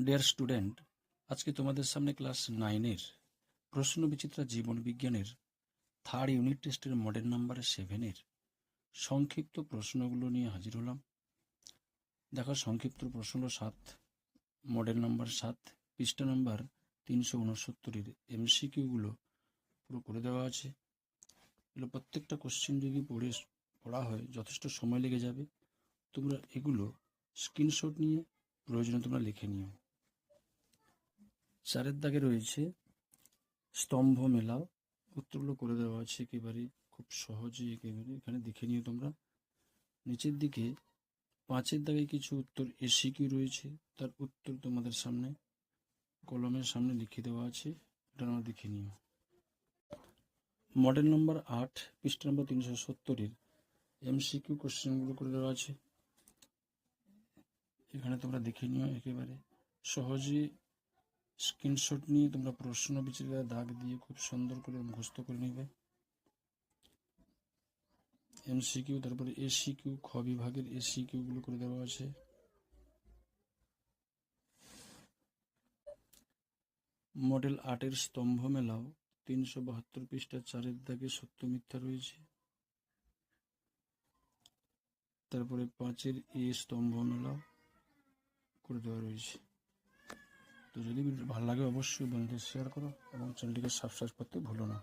Dear student, আজকে তোমাদের সামনে ক্লাস 9-এর প্রশ্ন বিচিত্রা জীবন বিজ্ঞানের থার্ড ইউনিট টেস্টের মডেল নাম্বার 7-এর সংক্ষিপ্ত প্রশ্নগুলো নিয়ে হাজির হলাম। দেখো, সংক্ষিপ্ত প্রশ্ন হলো 7, মডেল নাম্বার 7, পৃষ্ঠা নাম্বার 369-এর এমসিকিউগুলো পুরো করে দেওয়া আছে। এগুলো প্রত্যেকটা কোশ্চেন যদি পড়া হয় যথেষ্ট সময় লেগে যাবে। তোমরা এগুলো স্ক্রিনশট নিয়ে প্রয়োজনে তোমরা লিখে নিও। 4-এর দাগে রয়েছে স্তম্ভ মেলাও। উত্তরগুলো করে দেওয়া আছে একেবারে খুব সহজেই, একেবারে এখানে দেখে নিও তোমরা। নিচের দিকে 5-এর দাগে কিছু উত্তর এসিকিউ রয়েছে, তার উত্তর তোমাদের সামনে কলমের সামনে লিখে দেওয়া আছে, এটা তোমরা দেখে নিও। মডেল নম্বর 8, পৃষ্ঠা নম্বর 370-এর এমসিকিউ কোশ্চেনগুলো করে দেওয়া আছে, এখানে তোমরা দেখে নিও। একেবারে সহজে স্ক্রিনশট নিয়ে তোমরা প্রশ্ন বিচিত্রা দাগ দিয়ে খুব সুন্দর করে মুখস্থ করে নেবে। এমসিকিউ, তারপরে এসিকিউ, খ বিভাগের এসিকিউগুলো করে দেওয়া আছে। মডেল 8-এর স্তম্ভ মেলাও 372 পৃষ্ঠা 4-এর দাগে সত্য মিথ্যা রয়েছে। তারপরে 5-এর স্তম্ভ মেলাও করে দেওয়া রয়েছে। তো যদি ভিডিও ভালো লাগে অবশ্যই বন্ধুদের শেয়ার করো এবং চ্যানেলটিকে সাবস্ক্রাইব করতে ভুলো না।